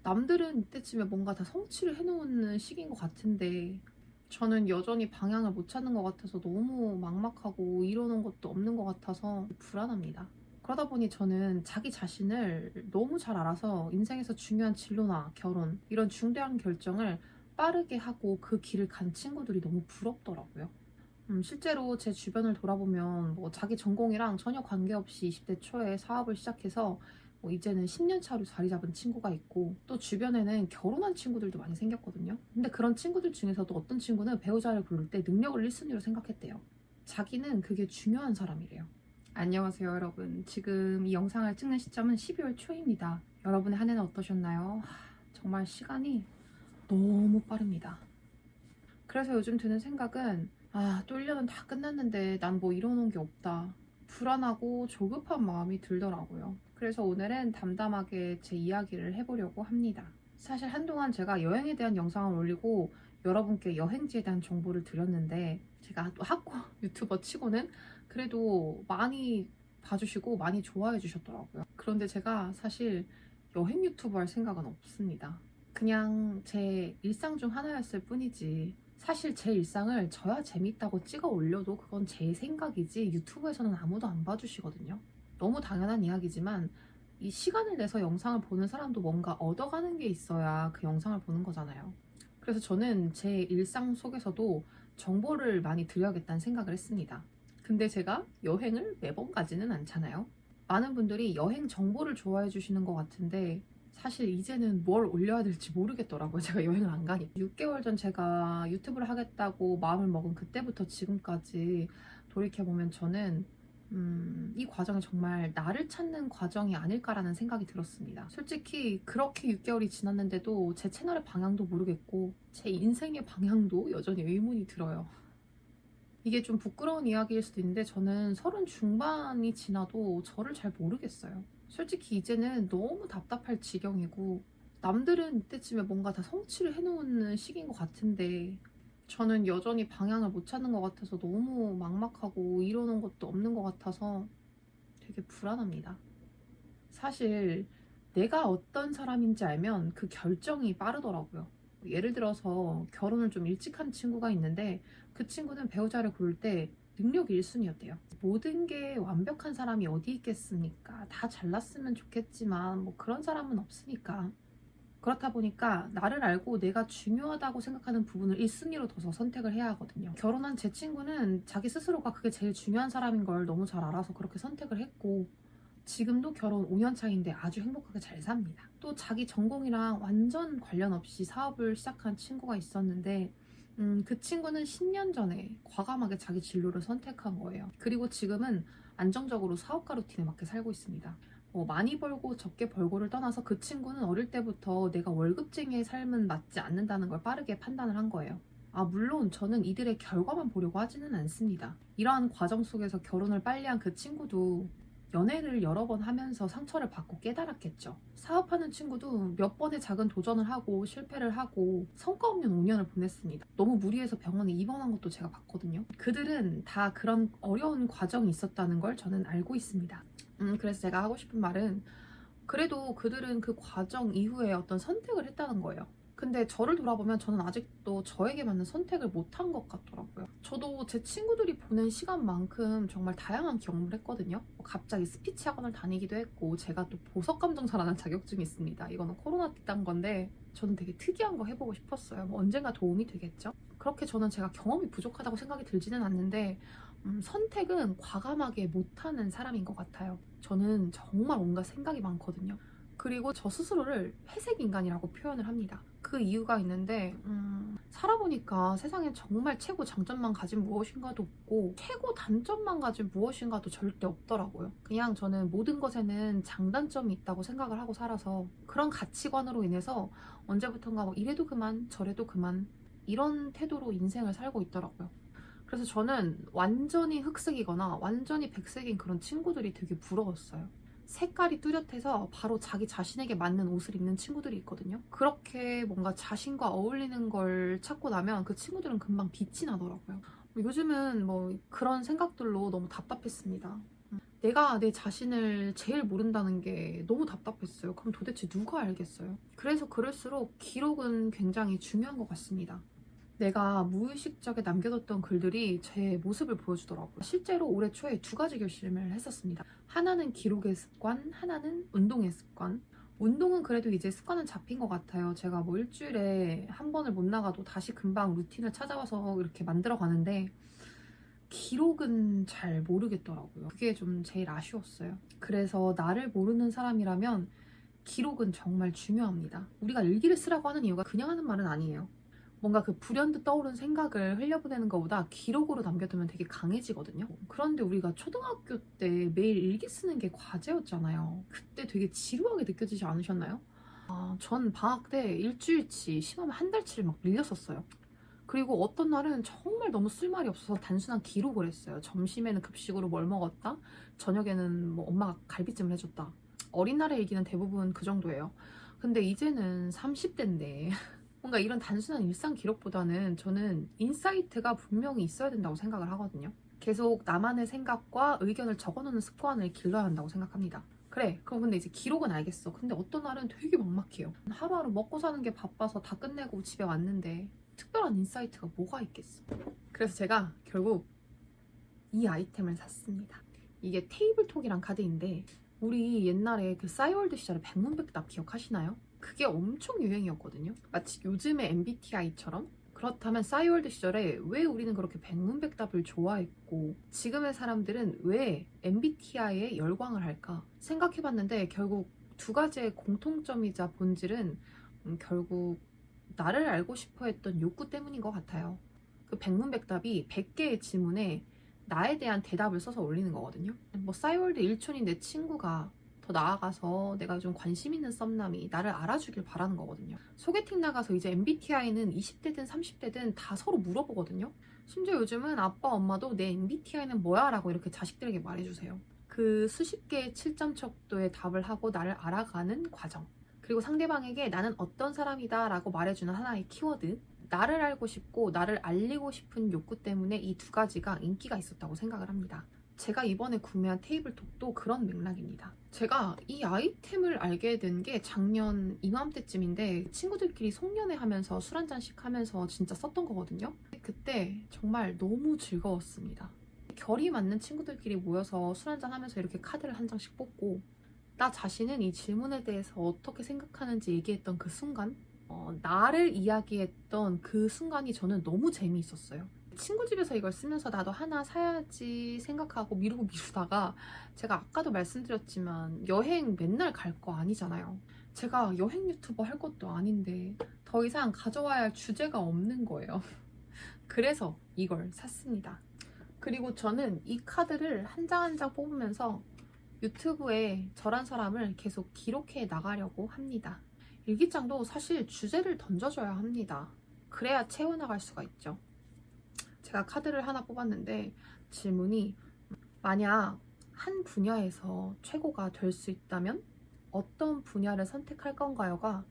남들은 이때쯤에 뭔가 다 성취를 해놓는 시기인 것 같은데 저는 여전히 방향을 못 찾는 것 같아서 너무 막막하고 이루는 것도 없는 것 같아서 불안합니다. 그러다 보니 저는 자기 자신을 너무 잘 알아서 인생에서 중요한 진로나 결혼 이런 중대한 결정을 빠르게 하고 그 길을 간 친구들이 너무 부럽더라고요. 실제로 제 주변을 돌아보면 뭐 자기 전공이랑 전혀 관계없이 20대 초에 사업을 시작해서 뭐 이제는 10년 차로 자리 잡은 친구가 있고 또 주변에는 결혼한 친구들도 많이 생겼거든요. 근데 그런 친구들 중에서도 어떤 친구는 배우자를 고를 때 능력을 1순위로 생각했대요. 자기는 그게 중요한 사람이래요. 안녕하세요 여러분. 지금 이 영상을 찍는 시점은 12월 초입니다. 여러분의 한 해는 어떠셨나요? 정말 시간이 너무 빠릅니다. 그래서 요즘 드는 생각은 또 1년은 다 끝났는데 난 뭐 이뤄놓은 게 없다. 불안하고 조급한 마음이 들더라고요. 그래서 오늘은 담담하게 제 이야기를 해보려고 합니다. 사실 한동안 제가 여행에 대한 영상을 올리고 여러분께 여행지에 대한 정보를 드렸는데 제가 또 학고 유튜버 치고는 그래도 많이 봐주시고 많이 좋아해 주셨더라고요. 그런데 제가 사실 여행 유튜버 할 생각은 없습니다. 그냥 제 일상 중 하나였을 뿐이지 사실 제 일상을 저야 재밌다고 찍어 올려도 그건 제 생각이지 유튜브에서는 아무도 안 봐주시거든요. 너무 당연한 이야기지만 이 시간을 내서 영상을 보는 사람도 뭔가 얻어가는 게 있어야 그 영상을 보는 거잖아요. 그래서 저는 제 일상 속에서도 정보를 많이 드려야겠다는 생각을 했습니다. 근데 제가 여행을 매번 가지는 않잖아요. 많은 분들이 여행 정보를 좋아해 주시는 것 같은데 사실 이제는 뭘 올려야 될지 모르겠더라고요. 제가 여행을 안 가니까. 6개월 전 제가 유튜브를 하겠다고 마음을 먹은 그때부터 지금까지 돌이켜보면 저는 이 과정이 정말 나를 찾는 과정이 아닐까라는 생각이 들었습니다. 솔직히 그렇게 6개월이 지났는데도 제 채널의 방향도 모르겠고 제 인생의 방향도 여전히 의문이 들어요. 이게 좀 부끄러운 이야기일 수도 있는데 저는 30 중반이 지나도 저를 잘 모르겠어요. 솔직히 이제는 너무 답답할 지경이고 남들은 이때쯤에 뭔가 다 성취를 해놓는 시기인 것 같은데 저는 여전히 방향을 못 찾는 것 같아서 너무 막막하고 이루는 것도 없는 것 같아서 되게 불안합니다. 사실 내가 어떤 사람인지 알면 그 결정이 빠르더라고요. 예를 들어서 결혼을 좀 일찍 한 친구가 있는데 그 친구는 배우자를 고를 때 능력이 1순위였대요. 모든 게 완벽한 사람이 어디 있겠습니까? 다 잘났으면 좋겠지만 뭐 그런 사람은 없으니까. 그렇다 보니까 나를 알고 내가 중요하다고 생각하는 부분을 1순위로 둬서 선택을 해야 하거든요. 결혼한 제 친구는 자기 스스로가 그게 제일 중요한 사람인 걸 너무 잘 알아서 그렇게 선택을 했고 지금도 결혼 5년 차인데 아주 행복하게 잘 삽니다. 또 자기 전공이랑 완전 관련 없이 사업을 시작한 친구가 있었는데 그 친구는 10년 전에 과감하게 자기 진로를 선택한 거예요. 그리고 지금은 안정적으로 사업가 루틴에 맞게 살고 있습니다. 많이 벌고 적게 벌고를 떠나서 그 친구는 어릴 때부터 내가 월급쟁이의 삶은 맞지 않는다는 걸 빠르게 판단을 한 거예요. 물론 저는 이들의 결과만 보려고 하지는 않습니다. 이러한 과정 속에서 결혼을 빨리 한 그 친구도 연애를 여러 번 하면서 상처를 받고 깨달았겠죠. 사업하는 친구도 몇 번의 작은 도전을 하고 실패를 하고 성과 없는 5년을 보냈습니다. 너무 무리해서 병원에 입원한 것도 제가 봤거든요. 그들은 다 그런 어려운 과정이 있었다는 걸 저는 알고 있습니다. 그래서 제가 하고 싶은 말은 그래도 그들은 그 과정 이후에 어떤 선택을 했다는 거예요. 근데 저를 돌아보면 저는 아직도 저에게 맞는 선택을 못한 것 같더라고요. 저도 제 친구들이 보낸 시간만큼 정말 다양한 경험을 했거든요. 갑자기 스피치 학원을 다니기도 했고 제가 또 보석 감정사라는 자격증이 있습니다. 이거는 코로나 때 딴 건데 저는 되게 특이한 거 해보고 싶었어요. 언젠가 도움이 되겠죠? 그렇게 저는 제가 경험이 부족하다고 생각이 들지는 않는데 선택은 과감하게 못하는 사람인 것 같아요. 저는 정말 온갖 생각이 많거든요. 그리고 저 스스로를 회색 인간이라고 표현을 합니다. 그 이유가 있는데 살아보니까 세상에 정말 최고 장점만 가진 무엇인가도 없고 최고 단점만 가진 무엇인가도 절대 없더라고요. 그냥 저는 모든 것에는 장단점이 있다고 생각을 하고 살아서 그런 가치관으로 인해서 언제부턴가 뭐 이래도 그만 저래도 그만 이런 태도로 인생을 살고 있더라고요. 그래서 저는 완전히 흑색이거나 완전히 백색인 그런 친구들이 되게 부러웠어요. 색깔이 뚜렷해서 바로 자기 자신에게 맞는 옷을 입는 친구들이 있거든요. 그렇게 뭔가 자신과 어울리는 걸 찾고 나면 그 친구들은 금방 빛이 나더라고요. 요즘은 뭐 그런 생각들로 너무 답답했습니다. 내가 내 자신을 제일 모른다는 게 너무 답답했어요. 그럼 도대체 누가 알겠어요? 그래서 그럴수록 기록은 굉장히 중요한 것 같습니다. 내가 무의식적에 남겨뒀던 글들이 제 모습을 보여주더라고요. 실제로 올해 초에 2가지 결심을 했었습니다. 하나는 기록의 습관, 하나는 운동의 습관. 운동은 그래도 이제 습관은 잡힌 것 같아요. 제가 뭐 일주일에 한 번을 못 나가도 다시 금방 루틴을 찾아와서 이렇게 만들어 가는데 기록은 잘 모르겠더라고요. 그게 좀 제일 아쉬웠어요. 그래서 나를 모르는 사람이라면 기록은 정말 중요합니다. 우리가 일기를 쓰라고 하는 이유가 그냥 하는 말은 아니에요. 뭔가 그 불현듯 떠오른 생각을 흘려보내는 것보다 기록으로 남겨두면 되게 강해지거든요. 그런데 우리가 초등학교 때 매일 일기 쓰는 게 과제였잖아요. 그때 되게 지루하게 느껴지지 않으셨나요? 전 방학 때 일주일치, 심하면 한 달치를 막 밀렸었어요. 그리고 어떤 날은 정말 너무 쓸 말이 없어서 단순한 기록을 했어요. 점심에는 급식으로 뭘 먹었다, 저녁에는 뭐 엄마가 갈비찜을 해줬다. 어린 날의 일기는 대부분 그 정도예요. 근데 이제는 30대인데 뭔가 이런 단순한 일상 기록보다는 저는 인사이트가 분명히 있어야 된다고 생각을 하거든요. 계속 나만의 생각과 의견을 적어놓는 습관을 길러야 한다고 생각합니다. 그래, 그럼 근데 이제 기록은 알겠어. 근데 어떤 날은 되게 막막해요. 하루하루 먹고 사는 게 바빠서 다 끝내고 집에 왔는데 특별한 인사이트가 뭐가 있겠어. 그래서 제가 결국 이 아이템을 샀습니다. 이게 테이블톡이란 카드인데 우리 옛날에 그 싸이월드 시절에 백문백답 기억하시나요? 그게 엄청 유행이었거든요. 마치 요즘의 MBTI처럼. 그렇다면 싸이월드 시절에 왜 우리는 그렇게 백문백답을 좋아했고 지금의 사람들은 왜 MBTI에 열광을 할까 생각해봤는데 결국 2가지의 공통점이자 본질은 결국 나를 알고 싶어 했던 욕구 때문인 것 같아요. 그 백문백답이 100개의 질문에 나에 대한 대답을 써서 올리는 거거든요. 뭐 싸이월드 1촌인 내 친구가 더 나아가서 내가 좀 관심 있는 썸남이 나를 알아주길 바라는 거거든요. 소개팅 나가서 이제 MBTI는 20대든 30대든 다 서로 물어보거든요. 심지어 요즘은 아빠 엄마도 내 MBTI는 뭐야? 라고 이렇게 자식들에게 말해주세요. 그 수십 개의 7점 척도의 답을 하고 나를 알아가는 과정. 그리고 상대방에게 나는 어떤 사람이다 라고 말해주는 하나의 키워드. 나를 알고 싶고 나를 알리고 싶은 욕구 때문에 이 2가지가 인기가 있었다고 생각을 합니다. 제가 이번에 구매한 테이블톡도 그런 맥락입니다. 제가 이 아이템을 알게 된 게 작년 이맘때쯤인데 친구들끼리 송년회 하면서 술 한잔씩 하면서 진짜 썼던 거거든요. 그때 정말 너무 즐거웠습니다. 결이 맞는 친구들끼리 모여서 술 한잔 하면서 이렇게 카드를 한 장씩 뽑고 나 자신은 이 질문에 대해서 어떻게 생각하는지 얘기했던 그 순간 나를 이야기했던 그 순간이 저는 너무 재미있었어요. 친구 집에서 이걸 쓰면서 나도 하나 사야지 생각하고 미루다가 제가 아까도 말씀드렸지만 여행 맨날 갈 거 아니잖아요. 제가 여행 유튜버 할 것도 아닌데 더 이상 가져와야 할 주제가 없는 거예요. 그래서 이걸 샀습니다. 그리고 저는 이 카드를 한 장 한 장 뽑으면서 유튜브에 저란 사람을 계속 기록해 나가려고 합니다. 일기장도 사실 주제를 던져줘야 합니다. 그래야 채워나갈 수가 있죠. 제가 카드를 하나 뽑았는데 질문이 만약 한 분야에서 최고가 될 수 있다면 어떤 분야를 선택할 건가요가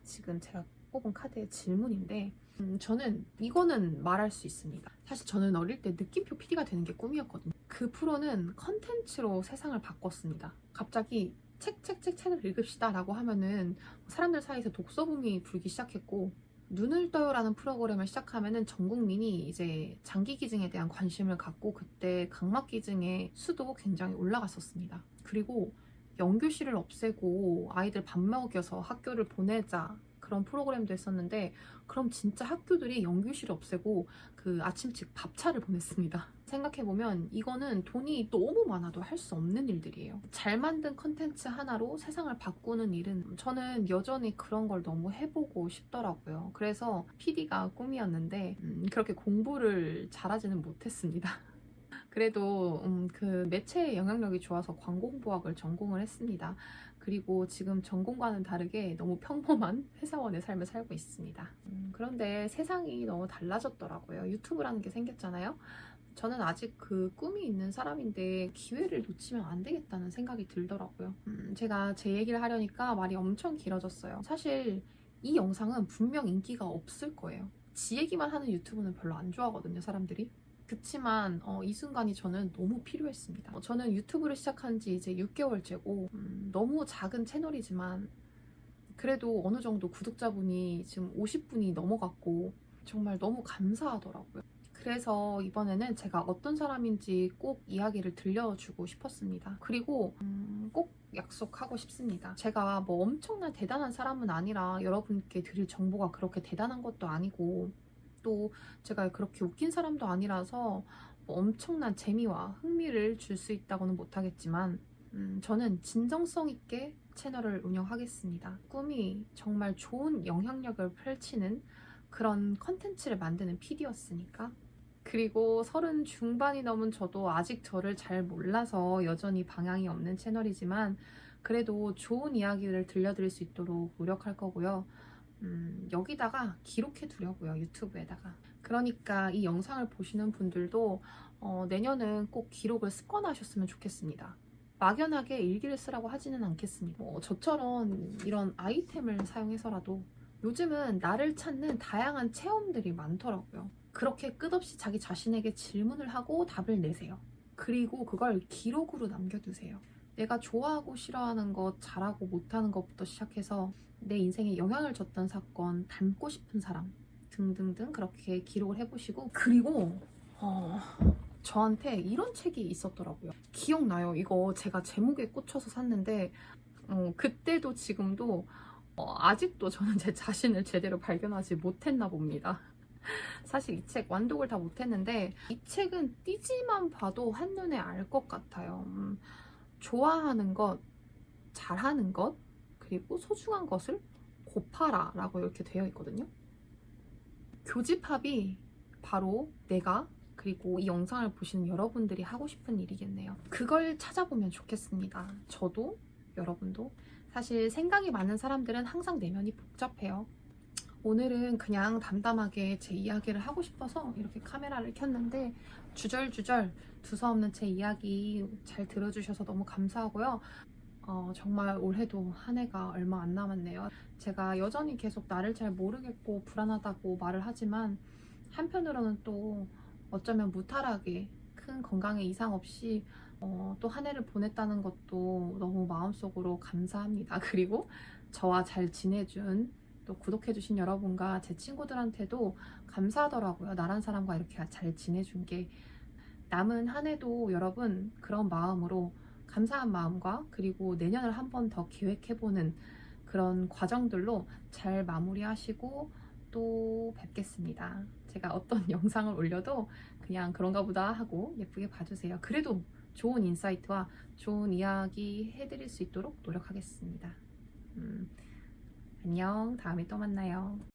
지금 제가 뽑은 카드의 질문인데 저는 이거는 말할 수 있습니다. 사실 저는 어릴 때 느낌표 PD가 되는 게 꿈이었거든요. 그 프로는 컨텐츠로 세상을 바꿨습니다. 갑자기 책을 읽읍시다 라고 하면은 사람들 사이에서 독서붐이 불기 시작했고 눈을 떠요라는 프로그램을 시작하면은 전 국민이 이제 장기 기증에 대한 관심을 갖고 그때 각막 기증의 수도 굉장히 올라갔었습니다. 그리고 영교실을 없애고 아이들 밥 먹여서 학교를 보내자 그런 프로그램도 했었는데 그럼 진짜 학교들이 영교실을 없애고 그 아침식 밥차를 보냈습니다. 생각해보면 이거는 돈이 너무 많아도 할 수 없는 일들이에요. 잘 만든 컨텐츠 하나로 세상을 바꾸는 일은 저는 여전히 그런 걸 너무 해보고 싶더라고요. 그래서 PD가 꿈이었는데 그렇게 공부를 잘하지는 못했습니다. 그래도 그 매체의 영향력이 좋아서 광고 홍보학을 전공을 했습니다. 그리고 지금 전공과는 다르게 너무 평범한 회사원의 삶을 살고 있습니다. 그런데 세상이 너무 달라졌더라고요. 유튜브라는 게 생겼잖아요. 저는 아직 그 꿈이 있는 사람인데 기회를 놓치면 안 되겠다는 생각이 들더라고요. 제가 제 얘기를 하려니까 말이 엄청 길어졌어요. 사실 이 영상은 분명 인기가 없을 거예요. 지 얘기만 하는 유튜브는 별로 안 좋아하거든요, 사람들이. 그치만 이 순간이 저는 너무 필요했습니다. 저는 유튜브를 시작한 지 이제 6개월째고 너무 작은 채널이지만 그래도 어느 정도 구독자분이 지금 50분이 넘어갔고 정말 너무 감사하더라고요. 그래서 이번에는 제가 어떤 사람인지 꼭 이야기를 들려주고 싶었습니다. 그리고 꼭 약속하고 싶습니다. 제가 뭐 엄청난 대단한 사람은 아니라 여러분께 드릴 정보가 그렇게 대단한 것도 아니고 또 제가 그렇게 웃긴 사람도 아니라서 뭐 엄청난 재미와 흥미를 줄 수 있다고는 못하겠지만 저는 진정성 있게 채널을 운영하겠습니다. 꿈이 정말 좋은 영향력을 펼치는 그런 컨텐츠를 만드는 PD였으니까. 그리고 30 중반이 넘은 저도 아직 저를 잘 몰라서 여전히 방향이 없는 채널이지만 그래도 좋은 이야기를 들려드릴 수 있도록 노력할 거고요. 여기다가 기록해 두려고요. 유튜브에다가. 그러니까 이 영상을 보시는 분들도 내년은 꼭 기록을 습관하셨으면 좋겠습니다. 막연하게 일기를 쓰라고 하지는 않겠습니다. 저처럼 이런 아이템을 사용해서라도 요즘은 나를 찾는 다양한 체험들이 많더라고요. 그렇게 끝없이 자기 자신에게 질문을 하고 답을 내세요. 그리고 그걸 기록으로 남겨두세요. 내가 좋아하고 싫어하는 것, 잘하고 못하는 것부터 시작해서 내 인생에 영향을 줬던 사건, 닮고 싶은 사람 등등등 그렇게 기록을 해보시고 그리고 저한테 이런 책이 있었더라고요. 기억나요. 이거 제가 제목에 꽂혀서 샀는데 그때도 지금도 아직도 저는 제 자신을 제대로 발견하지 못했나 봅니다. 사실 이 책 완독을 다 못했는데 이 책은 띠지만 봐도 한눈에 알 것 같아요. 좋아하는 것, 잘하는 것, 그리고 소중한 것을 곱하라 라고 이렇게 되어 있거든요. 교집합이 바로 내가 그리고 이 영상을 보시는 여러분들이 하고 싶은 일이겠네요. 그걸 찾아보면 좋겠습니다. 저도 여러분도. 사실 생각이 많은 사람들은 항상 내면이 복잡해요. 오늘은 그냥 담담하게 제 이야기를 하고 싶어서 이렇게 카메라를 켰는데 주절주절 두서없는 제 이야기 잘 들어주셔서 너무 감사하고요. 정말 올해도 한 해가 얼마 안 남았네요. 제가 여전히 계속 나를 잘 모르겠고 불안하다고 말을 하지만 한편으로는 또 어쩌면 무탈하게 큰 건강에 이상 없이 또 한 해를 보냈다는 것도 너무 마음속으로 감사합니다. 그리고 저와 잘 지내준 또 구독해주신 여러분과 제 친구들한테도 감사하더라고요. 나란 사람과 이렇게 잘 지내준 게. 남은 한 해도 여러분 그런 마음으로 감사한 마음과 그리고 내년을 한 번 더 계획해보는 그런 과정들로 잘 마무리하시고 또 뵙겠습니다. 제가 어떤 영상을 올려도 그냥 그런가 보다 하고 예쁘게 봐주세요. 그래도 좋은 인사이트와 좋은 이야기 해드릴 수 있도록 노력하겠습니다. 안녕. 다음에 또 만나요.